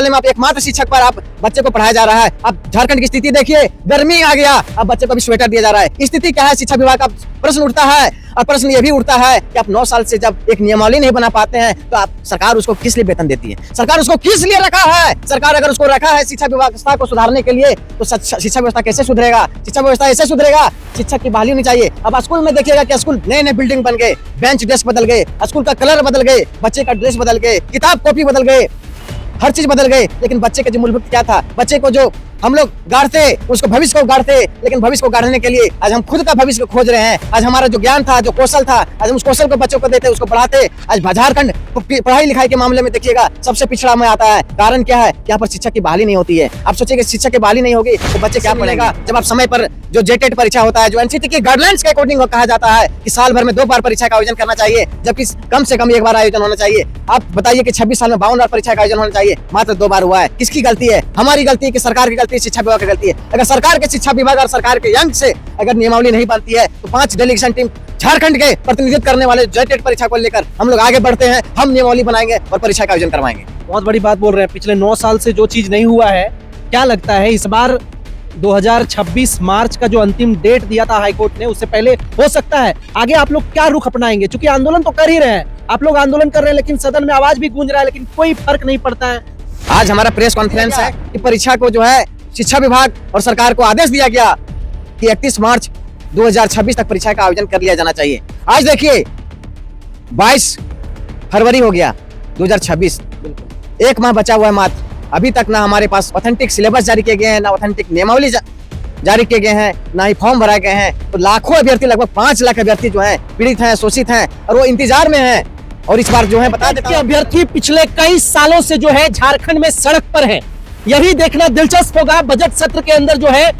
विद्यालय में आप एकमात्र शिक्षक पर आप बच्चे को पढ़ाया जा रहा है। अब झारखंड की स्थिति देखिए, गर्मी आ गया, अब बच्चे को भी स्वेटर दिया जा रहा है। स्थिति क्या है? शिक्षा विभाग का प्रश्न उठता है, और प्रश्न ये भी उठता है कि आप 9 साल से जब एक नियमावली नहीं बना पाते हैं तो आप सरकार उसको किस लिए वेतन देती है? सरकार उसको किस लिए रखा है? सरकार अगर उसको रखा है शिक्षा व्यवस्था को सुधारने के लिए, तो शिक्षा व्यवस्था कैसे सुधरेगा? शिक्षा व्यवस्था ऐसे सुधरेगा, शिक्षक की बहाली होनी चाहिए। अब स्कूल में देखिएगा कि स्कूल नए बिल्डिंग बन गए, बेंच डेस्क बदल गए, स्कूल का कलर बदल गए, बच्चे का ड्रेस बदल गए, किताब कॉपी बदल गए, हर चीज बदल गए। लेकिन बच्चे के जो मूलभूत क्या था, बच्चे को जो हम लोग गाढ़ते, उसको भविष्य को गाढ़ते, लेकिन भविष्य को गाढ़ने के लिए आज हम खुद का भविष्य को खोज रहे हैं। आज हमारा जो ज्ञान था, जो कौशल था, आज हम उस कौशल को बच्चों को देते, उसको बढ़ाते। आज झारखंड पढ़ाई लिखाई के मामले में देखिएगा सबसे पिछड़ा में आता है। कारण क्या है? यहाँ पर शिक्षक की बहाली नहीं होती है। आप सोचिए शिक्षक की बहाली नहीं होगी तो बच्चे क्या पढ़ेगा? जब आप समय पर जो जेटेट परीक्षा होता है, जो एनसीटी की गाइडलाइंस के अकॉर्डिंग कहा जाता है कि साल भर में 2 बार परीक्षा का आयोजन करना चाहिए, जबकि कम से कम 1 बार आयोजन होना चाहिए। आप बताइए कि 26 साल में 52 बार परीक्षा का आयोजन होना चाहिए, मात्र 2 बार हुआ है। किसकी गलती है? हमारी गलती है कि सरकार की गलती है, शिक्षा विभाग की गलती है? अगर सरकार के शिक्षा विभाग और सरकार के यंग से अगर नियमावली नहीं बनती है तो 5 डेलीगेशन टीम झारखंड के प्रतिनिधित्व करने वाले जेटेट परीक्षा को लेकर हम लोग आगे बढ़ते हैं। हम नियमावली बनाएंगे और परीक्षा का आयोजन करवाएंगे। बहुत बड़ी बात बोल रहे हैं। पिछले 9 साल से जो चीज नहीं हुआ है, क्या लगता है इस बार 2026 मार्च का जो अंतिम डेट दिया था हाईकोर्ट ने, उससे पहले हो सकता है? आगे आप लोग क्या रुख अपनाएंगे? क्योंकि आंदोलन तो कर ही रहे हैं, आप लोग आंदोलन कर रहे हैं, लेकिन सदन में आवाज भी गूंज रहा है, लेकिन कोई फर्क नहीं पड़ता है। आज हमारा प्रेस कॉन्फ्रेंस है कि परीक्षा को जो है शिक्षा विभाग और सरकार को आदेश दिया गया कि 31 मार्च 2026 तक परीक्षा का आयोजन कर लिया जाना चाहिए। आज देखिए 22 फरवरी हो गया 2026, 1 माह बचा हुआ है मात्र। अभी तक ना हमारे पास ऑथेंटिक सिलेबस जारी किए गए हैं, ना ऑथेंटिक नियमावली जारी किए गए हैं, ना ही फॉर्म भराए गए हैं। तो लाखों अभ्यर्थी, लगभग 5 लाख अभ्यर्थी जो हैं पीड़ित हैं, शोषित हैं, और वो इंतजार में हैं। और इस बार जो है बता देते हैं, अभ्यर्थी पिछले कई सालों से जो है झारखंड में सड़क पर है। यही देखना दिलचस्प होगा बजट सत्र के अंदर जो है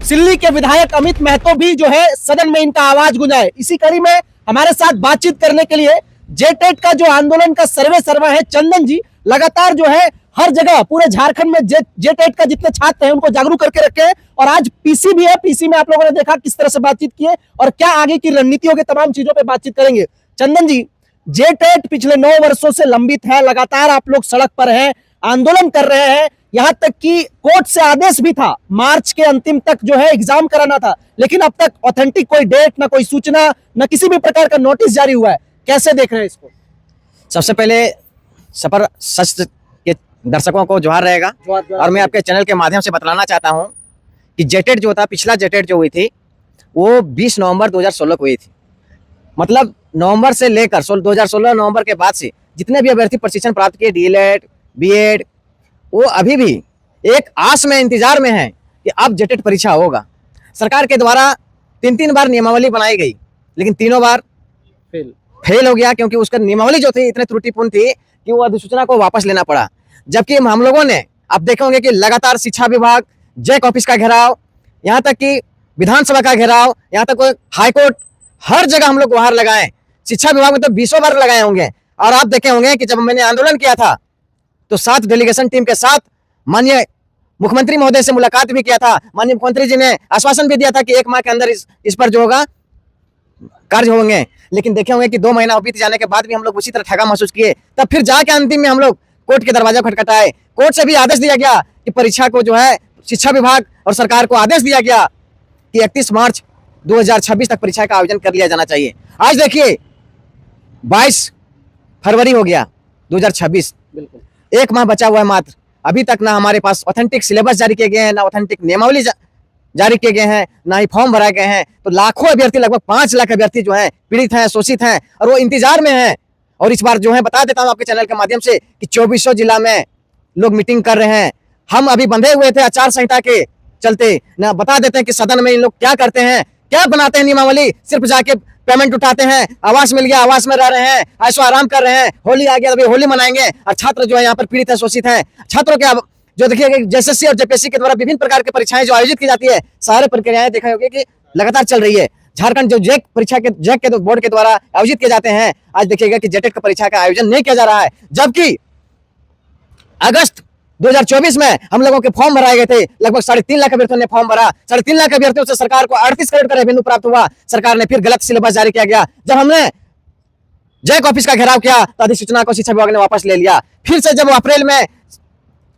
सिल्ली के विधायक अमित महतो भी जो है सदन में इनका आवाज गुंजाए। इसी कड़ी में हमारे साथ बातचीत करने के लिए जेटेट का जो आंदोलन का सर्वे है चंदन जी, लगातार जो है हर जगह पूरे झारखंड में जेटेट का जितने छात्र हैं उनको जागरूक करके रखे हैं। और आज पीसी भी है, पीसी में आप लोगों ने देखा किस तरह से बातचीत की है और क्या आगे की रणनीतियों के तमाम चीजों पर बातचीत करेंगे। चंदन जी, जेटेट पिछले 9 वर्षों से लंबित है, लगातार आप लोग सड़क पर हैं, आंदोलन कर रहे हैं, यहां तक कि कोर्ट से आदेश भी था मार्च के अंतिम तक जो है एग्जाम कराना था, लेकिन अब तक ऑथेंटिक कोई डेट, ना कोई सूचना, ना किसी भी प्रकार का नोटिस जारी हुआ है। कैसे देख रहे हैं इसको? सबसे पहले सफर सच के दर्शकों को जोहार रहेगा। और मैं आपके चैनल के माध्यम से बतलाना चाहता हूं कि जेटेट जो था, पिछला जेटेट जो हुई थी वो 20 नवंबर 2016 को हुई थी। मतलब नवंबर से लेकर 2016 नवंबर के बाद से जितने भी अभ्यर्थी प्रशिक्षण प्राप्त किए, डीएलएड, बीएड, वो अभी भी एक आस में, इंतजार में है कि अब जेटेट परीक्षा होगा। सरकार के द्वारा 3 बार नियमावली बनाई गई, लेकिन तीनों बार फेल हो गया, क्योंकि उसका नियमावली जो थी इतने त्रुटिपूर्ण थी कि वो अधिसूचना को वापस लेना पड़ा। जबकि हम लोगों ने, आप देखेंगे कि लगातार शिक्षा विभाग, जैक ऑफिस का घेराव, यहाँ तक कि विधानसभा का घेराव, यहाँ तक हाईकोर्ट, हर जगह हम लोग गुहार लगाए। शिक्षा विभाग में तो 20 बार लगाए होंगे। और आप देखे होंगे कि जब मैंने आंदोलन किया था तो 7 डेलीगेशन टीम के साथ माननीय मुख्यमंत्री महोदय से मुलाकात भी किया था। माननीय मुख्यमंत्री जी ने आश्वासन भी दिया था कि 1 माह के अंदर इस पर जो होगा कार्य होंगे। लेकिन देखे होंगे कि 2 महीना बीत जाने के बाद भी हम लोग उसी तरह ठगा महसूस किए। तब फिर जाके अंतिम में हम लोग कोर्ट के दरवाजा खटखटाए। कोर्ट से भी आदेश दिया गया कि परीक्षा को जो है शिक्षा विभाग और सरकार को आदेश दिया गया कि 31 मार्च 2026 तक परीक्षा का आयोजन कर लिया जाना चाहिए। आज देखिए 22 फरवरी हो गया 2026, 1 माह बचा हुआ है मात्र। अभी तक ना हमारे पास ऑथेंटिक सिलेबस जारी किए गए हैं, ना ऑथेंटिक नियमावली जारी किए गए हैं, ना ही फॉर्म भराए गए हैं। तो लाखों अभ्यर्थी, लगभग 5 लाख अभ्यर्थी जो हैं पीड़ित हैं, शोषित हैं, और वो इंतजार में हैं। और इस बार जो है बता देता हूं आपके चैनल के माध्यम से कि 2400 जिला में लोग मीटिंग कर रहे हैं। हम अभी बंधे हुए थे आचार संहिता के चलते। ना बता देते हैं कि सदन में इन लोग क्या करते हैं, क्या बनाते हैं नियमावली, सिर्फ जाके पेमेंट उठाते हैं, आवास मिल गया, आवास में रह रहे हैं, ऐशो आराम कर रहे हैं, होली आ गया अभी होली मनाएंगे। और छात्र जो है यहाँ पर पीड़ित है, शोषित हैं। छात्रों के जो देखिए जेएसएससी और जेपीएससी के द्वारा विभिन्न प्रकार की परीक्षाएं जो आयोजित की जाती है, सारे प्रक्रियाएं देखा होगी कि लगातार चल रही है। झारखंड जो जैक परीक्षा के, जैक के बोर्ड के द्वारा आयोजित किए जाते हैं, आज देखिएगा कि जेटेट का परीक्षा का आयोजन नहीं किया जा रहा है। जबकि अगस्त 2024 में हम लोगों के फॉर्म भराए गए थे, लगभग 3.5 लाख अभ्यर्थियों ने फॉर्म भरा। 3.5 लाख अभ्यर्थियों से सरकार को 38 करोड़ का रेवेन्यू प्राप्त हुआ। सरकार ने फिर गलत सिलेबस जारी किया गया। जब हमने जैक ऑफिस का घेराव किया तो अधिसूचना को शिक्षा विभाग ने वापस ले लिया। फिर से जब अप्रैल में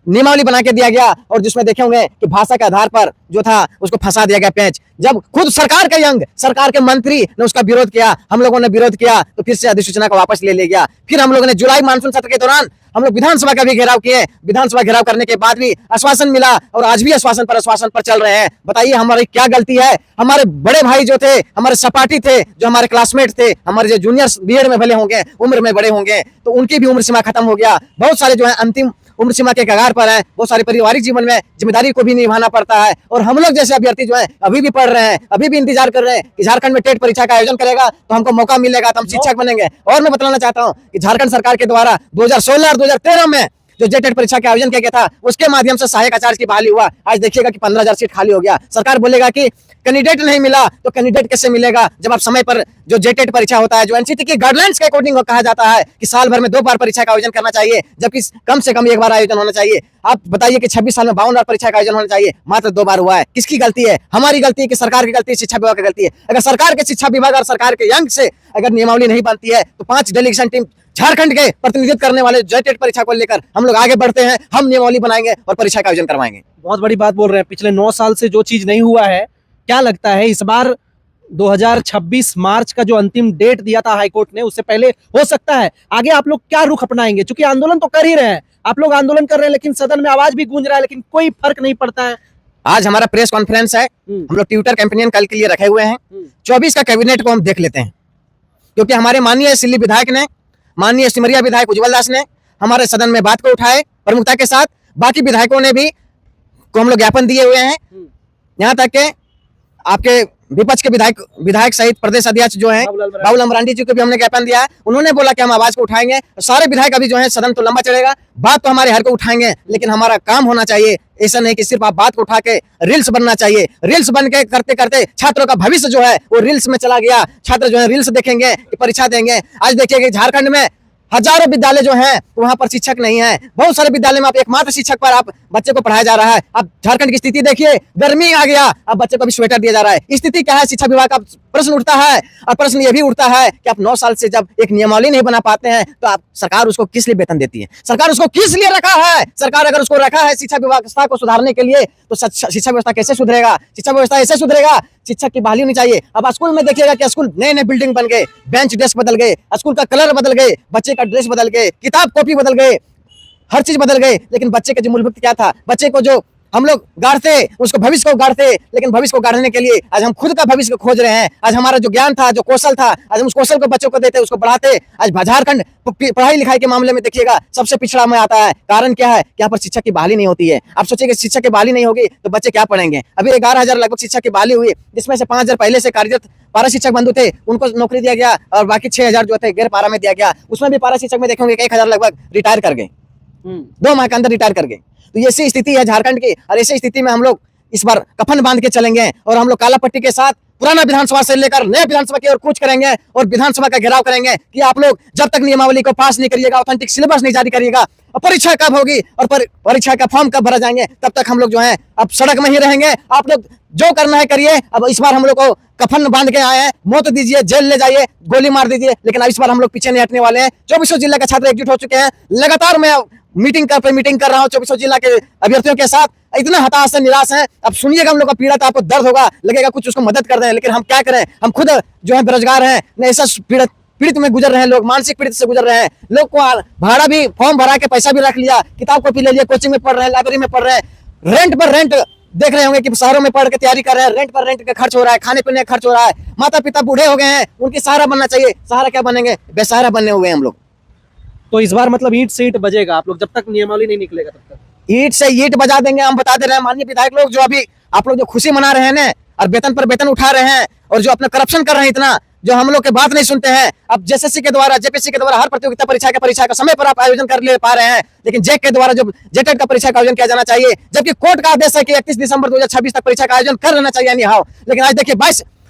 नियमावली बना के दिया गया और जिसमें देखे होंगे कि भाषा के आधार पर जो था उसको फंसा दिया गया पेंच। जब खुद सरकार के यंग सरकार के मंत्री ने उसका विरोध किया, हम लोगों ने विरोध किया, तो फिर से अधिसूचना को वापस ले लिया गया। फिर हम लोगों ने जुलाई मानसून सत्र के दौरान हम लोग विधानसभा का भी घेराव किए। विधानसभा घेराव करने के बाद भी आश्वासन मिला और आज भी आश्वासन पर चल रहे हैं। बताइए हमारी क्या गलती है? हमारे बड़े भाई जो थे, हमारे सहपाठी थे, जो हमारे क्लासमेट थे, हमारे जो जूनियर्स बीएड में भले होंगे, उम्र में बड़े होंगे, तो उनकी भी उम्र सीमा खत्म हो गया। बहुत सारे जो है अंतिम उम्र सीमा के कगार पर है। बहुत सारे पारिवारिक जीवन में जिम्मेदारी को भी निभाना पड़ता है और हम लोग जैसे अभ्यर्थी जो है अभी भी पढ़ रहे हैं, अभी भी इंतजार कर रहे हैं कि झारखंड में टेट परीक्षा का आयोजन करेगा तो हमको मौका मिलेगा, तो हम शिक्षक बनेंगे। और मैं बताना चाहता हूँ कि झारखंड सरकार के द्वारा 2016 और 2013 में जो जेटेट परीक्षा का आयोजन किया गया था उसके माध्यम से सहायक आचार्य की बहाली हुआ। आज देखिएगा कि 15,000 सीट खाली हो गया। सरकार बोलेगा कि कैंडिडेट नहीं मिला, तो कैंडिडेट कैसे मिलेगा जब आप समय पर जो जेटेट परीक्षा होता है, जो एनसीटी की गाइडलाइंस के अकॉर्डिंग कहा जाता है कि साल भर में 2 बार परीक्षा का आयोजन करना चाहिए, जबकि कम से कम 1 बार आयोजन होना चाहिए। आप बताइए कि 26 साल में 52 बार परीक्षा का आयोजन होना चाहिए, मात्र 2 बार हुआ है। किसकी गलती है? हमारी गलती है कि सरकार की गलती है, शिक्षा विभाग की गलती है? अगर सरकार के शिक्षा विभाग और सरकार के यंग से अगर नियमावली नहीं बनती है तो 5 डेलीगेशन टीम झारखंड के प्रतिनिधित्व करने वाले जेटेट परीक्षा को लेकर हम लोग आगे बढ़ते हैं। हम नियमावली बनाएंगे और परीक्षा का आयोजन करवाएंगे। बहुत बड़ी बात बोल रहे हैं। पिछले 9 साल से जो चीज नहीं हुआ है, क्या लगता है इस बार 2026 मार्च का जो अंतिम डेट दिया था हाईकोर्ट ने, उससे पहले हो सकता है? आगे आप लोग क्या रुख अपनाएंगे? क्योंकि आंदोलन तो कर ही रहे हैं, आप लोग आंदोलन कर रहे हैं, लेकिन सदन में आवाज भी गूंज रहा है, लेकिन कोई फर्क नहीं पड़ता है। आज हमारा प्रेस कॉन्फ्रेंस है, हम लोग ट्विटर कैंपेन कल के लिए रखे हुए हैं। 24 का कैबिनेट को हम देख लेते हैं, क्योंकि हमारे माननीय सिल्ली विधायक ने, माननीय सिमरिया विधायक उज्जवल दास ने हमारे सदन में बात को उठाए प्रमुखता के साथ। बाकी विधायकों ने भी को हम लोग ज्ञापन दिए हुए हैं। यहाँ तक के आपके विपक्ष के विधायक सहित प्रदेश अध्यक्ष जो हैं बाबूलाल मरांडी जी को भी हमने ज्ञापन दिया है। उन्होंने बोला कि हम आवाज को उठाएंगे। सारे विधायक अभी जो है, सदन तो लंबा चलेगा, बात तो हमारे हर को उठाएंगे, लेकिन हमारा काम होना चाहिए। ऐसा नहीं कि सिर्फ आप बात को उठा के रील्स बनना चाहिए। रील्स बन के करते करते छात्रों का भविष्य जो है वो रील्स में चला गया। छात्र जो है रील्स देखेंगे, परीक्षा देंगे। आज देखिए झारखंड में हजारों विद्यालय जो हैं वहां पर शिक्षक नहीं है। बहुत सारे विद्यालय में आप एकमात्र शिक्षक पर आप बच्चे को पढ़ाया जा रहा है। अब झारखंड की स्थिति देखिए, गर्मी आ गया, अब बच्चे को भी स्वेटर दिया जा रहा है। स्थिति क्या है? शिक्षा विभाग का प्रश्न उठता है। और प्रश्न ये भी उठता है कि आप 9 साल से जब एक नियमावली नहीं बना पाते हैं तो आप सरकार उसको किस लिए वेतन देती है? सरकार उसको किस लिए रखा है? सरकार अगर उसको रखा है शिक्षा व्यवस्था को सुधारने के लिए, तो शिक्षा व्यवस्था कैसे सुधरेगा? शिक्षा व्यवस्था ऐसे सुधरेगा, शिक्षक की बहाली होनी चाहिए। अब स्कूल में देखिएगा कि स्कूल नए नए बिल्डिंग बन गए, बेंच डेस्क बदल गए, स्कूल का कलर बदल गए, बच्चे का ड्रेस बदल गए, किताब कॉपी बदल गए, हर चीज बदल गए, लेकिन बच्चे का जो मूलभूत क्या था, बच्चे को जो हम लोग गाड़ते, उसको भविष्य को गाड़ते, लेकिन भविष्य को गाड़ने के लिए आज हम खुद का भविष्य को खोज रहे हैं। आज हमारा जो ज्ञान था, जो कौशल था, आज हम उस कौशल को बच्चों को देते, उसको बढ़ाते। आज झारखंड पढ़ाई लिखाई के मामले में देखिएगा सबसे पिछड़ा में आता है। कारण क्या है? यहाँ पर शिक्षक की बहाली नहीं होती है। आप सोचिए शिक्षक की बहाली नहीं होगी तो बच्चे क्या पढ़ेंगे? अभी 11,000 लगभग शिक्षक की बहाली हुई, जिसमें से 5,000 पहले से कार्यरत पारा शिक्षक बंधु थे, उनको नौकरी दिया गया और बाकी 6,000 जो थे गैर पारा में दिया गया। उसमें भी पारा शिक्षक में देखेंगे 1,000 लगभग रिटायर कर गए, 2 माह के अंदर रिटायर कर गए। तो ये ऐसी स्थिति है झारखंड की, और ऐसी स्थिति में हम लोग इस बार कफन बांध के चलेंगे और हम लोग काला पट्टी के साथ पुराना विधानसभा से लेकर नए विधानसभा की ओर कूच करेंगे और विधानसभा का घेराव करेंगे कि आप लोग जब तक नियमावली को पास नहीं करिएगा, ऑथेंटिक सिलेबस नहीं जारी करिएगा, और परीक्षा कब होगी और परीक्षा का फॉर्म कब भरा जाएंगे, तब तक हम लोग जो है अब सड़क में ही रहेंगे। आप लोग जो करना है करिए। अब इस बार हम लोग को कफन बांध के आए हैं, मौत दीजिए, जेल ले जाइए, गोली मार दीजिए, लेकिन इस बार हम लोग पीछे नहीं हटने वाले हैं। 24 जिला के छात्र एकजुट हो चुके हैं। लगातार मैं मीटिंग कर रहा हूँ 24 जिला के अभ्यर्थियों के साथ। इतना हताश है, निराश है। अब सुनिएगा हम लोग का पीड़ा, तो आपको दर्द होगा, लगेगा कुछ उसको मदद कर रहे हैं, लेकिन हम क्या करें? हम खुद जो है बेरोजगार हैं, ऐसा पीड़ित में गुजर रहे हैं, लोग मानसिक पीड़ित से गुजर रहे हैं। लोग को भाड़ा भी, फॉर्म भरा के पैसा भी रख लिया, किताब कॉपी ले लिया, कोचिंग में पढ़ रहे हैं, लाइब्रेरी में पढ़ रहे हैं, रेंट पर रेंट देख रहे होंगे कि शहरों में पढ़ के तैयारी कर रहे हैं, रेंट पर रेंट का खर्च हो रहा है, खाने पीने का खर्च हो रहा है। माता पिता बूढ़े हो गए हैं, उनकी सहारा बनना चाहिए। सहारा क्या बनेंगे? बेसहारा बनने हुए हैं हम लोग। तो इस बार मतलब ईंट से ईंट बजेगा, आप लोग जब तक नियमावली नहीं निकलेगा तब तक ईंट से ईंट बजा देंगे। हम बता दे रहे हैं माननीय विधायक लोग, जो अभी आप लोग जो खुशी मना रहे हैं ना, और वेतन पर वेतन उठा रहे हैं, और जो अपना करप्शन कर रहे हैं इतना, जो हम लोग के बात नहीं सुनते हैं। अब जेएसएससी के द्वारा, जेपीएससी के द्वारा हर प्रतियोगिता परीक्षा का समय पर आप आयोजन कर ले पा रहे हैं, लेकिन जेक के द्वारा जो जेटेट का परीक्षा का आयोजन किया जाना चाहिए, जबकि कोर्ट का आदेश है कि 31 दिसंबर 2026 तक परीक्षा का आयोजन कर लेना चाहिए। लेकिन आज देखिए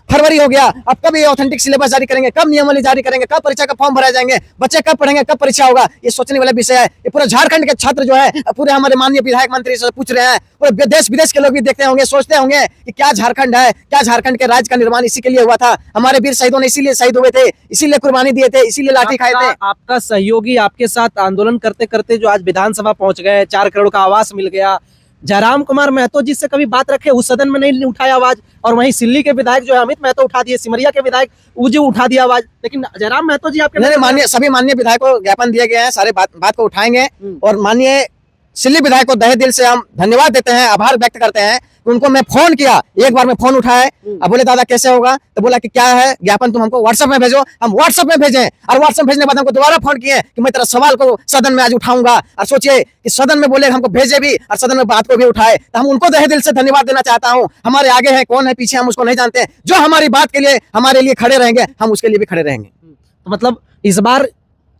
फरवरी हो गया, अब कब ये ऑथेंटिक सिलेबस जारी करेंगे, कब नियमावली जारी करेंगे, कब परीक्षा का फॉर्म भराए जाएंगे, बच्चे कब पढ़ेंगे, कब परीक्षा होगा, ये सोचने वाला विषय है। ये पूरे झारखंड के छात्र जो है पूरे हमारे माननीय विधायक मंत्री से पूछ रहे हैं, पूरे देश विदेश के लोग भी देखते होंगे, सोचते होंगे कि क्या झारखंड है, क्या झारखंड के राज्य का निर्माण इसी के लिए हुआ था, हमारे वीर शहीदों ने इसीलिए शहीद हुए थे, इसीलिए कुर्बानी दिए थे, इसीलिए लाठी खाए थे। आपका सहयोगी आपके साथ आंदोलन करते करते जो आज विधानसभा पहुंच गए, 4 करोड़ का आवास मिल गया, जयराम कुमार महतो जी से कभी बात रखे, उस सदन में नहीं उठाया आवाज, और वहीं सिल्ली के विधायक जो है अमित महतो उठा दिए, सिमरिया के विधायक उजे उठा दिया आवाज, लेकिन जयराम महतो जी आपके नहीं, माननीय सभी माननीय विधायकों को ज्ञापन दिए गए हैं, सारे बात को उठाएंगे। और माननीय सिल्ली विधायक को तहे दिल से हम धन्यवाद देते हैं, आभार व्यक्त करते हैं। उनको मैं फोन किया, एक बार में फोन उठाए, अब बोले दादा कैसे होगा, तो बोला कि क्या है ज्ञापन तुम हमको व्हाट्सएप में भेजो, हम व्हाट्सएप में भेजें, और व्हाट्सएप भेजने के बाद हमको दोबारा फोन किए कि मैं तेरा सवाल को सदन में आज उठाऊंगा, और सोचिए कि सदन में बोले हमको भेजे भी और सदन में बात को भी उठाए, तो हम उनको तहे दिल से धन्यवाद देना चाहता हूँ। हमारे आगे है कौन है पीछे हम उसको नहीं जानते, जो हमारी बात के लिए हमारे लिए खड़े रहेंगे हम उसके लिए भी खड़े रहेंगे। तो मतलब इस बार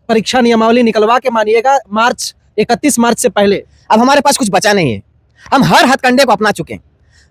परीक्षा नियमावली निकलवा के मानिएगा 31 मार्च से पहले। अब हमारे पास कुछ बचा नहीं है, हम हर हथकंडे को अपना चुके हैं।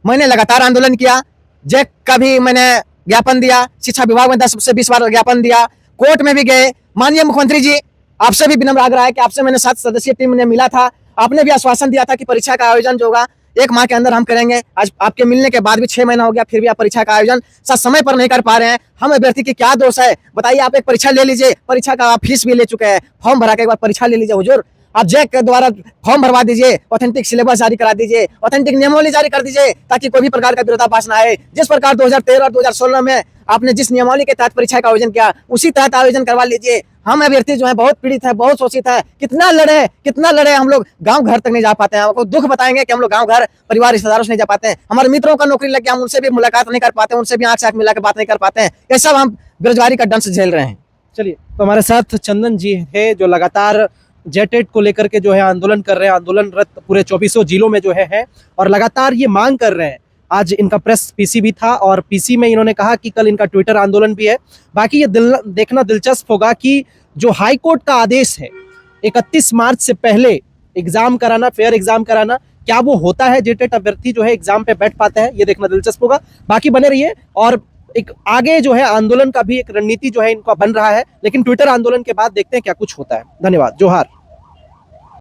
मैंने लगातार आंदोलन किया, जैक का भी मैंने ज्ञापन दिया, शिक्षा विभाग में 10 से 20 बार ज्ञापन दिया, कोर्ट में भी गए। माननीय मुख्यमंत्री जी, आपसे भी विनम्र आग्रह है कि आपसे मैंने 7 सदस्यीय टीम ने मिला था, आपने भी आश्वासन दिया था कि परीक्षा का आयोजन जो होगा 1 माह के अंदर हम करेंगे। आज आपके मिलने के बाद भी 6 महीना हो गया, फिर भी आप परीक्षा का आयोजन समय पर नहीं कर पा रहे हैं। हम अभ्यर्थी की क्या दोष है बताइए। आप एक परीक्षा ले लीजिए, परीक्षा का आप फीस भी ले चुके हैं, फॉर्म भरा के एक बार परीक्षा ले लीजिए हुजूर। आप जैक के द्वारा फॉर्म भरवा दीजिए, ऑथेंटिक सिलेबस जारी करा दीजिए, ऑथेंटिक नियमावली जारी कर दीजिए, ताकि कोई भी प्रकार का विरोधाभास ना आए। जिस प्रकार 2013 और 2016 में आपने जिस नियमावली के तहत परीक्षा का आयोजन किया, उसी तहत आयोजन करवा लीजिए। हम अभ्यर्थी जो है बहुत पीड़ित है, बहुत शोषित है, कितना लड़े हम लोग गांव घर तक नहीं जा पाते हैं। हमको दुख बताएंगे कि हम लोग गांव घर परिवार रिश्तेदारों से नहीं जा पाते हैं, हमारे मित्रों का नौकरी लग गया, हम उनसे भी मुलाकात नहीं कर पाते, उनसे भी आंख से आंख मिला के बात नहीं कर पाते हैं। ये सब हम बेरोजगारी का दंश झेल रहे हैं। चलिए, तो हमारे साथ चंदन जी है जो लगातार जेटेट को लेकर के जो है आंदोलन कर रहे हैं, आंदोलनरत पूरे 2400 जिलों में जो है और लगातार ये मांग कर रहे हैं। आज इनका प्रेस पीसी भी था और पीसी में इन्होंने कहा कि कल इनका ट्विटर आंदोलन भी है। बाकी ये देखना दिलचस्प होगा कि जो हाई कोर्ट का आदेश है 31 मार्च से पहले एग्जाम कराना, फेयर एग्जाम कराना, क्या वो होता है? जेटेट अभ्यर्थी जो है एग्जाम पे बैठ पाते हैं, ये देखना दिलचस्प होगा। बाकी बने रहिए। और एक आगे जो है आंदोलन का भी एक रणनीति जो है इनका बन रहा है, लेकिन ट्विटर आंदोलन के बाद देखते हैं क्या कुछ होता है। धन्यवाद, जोहार।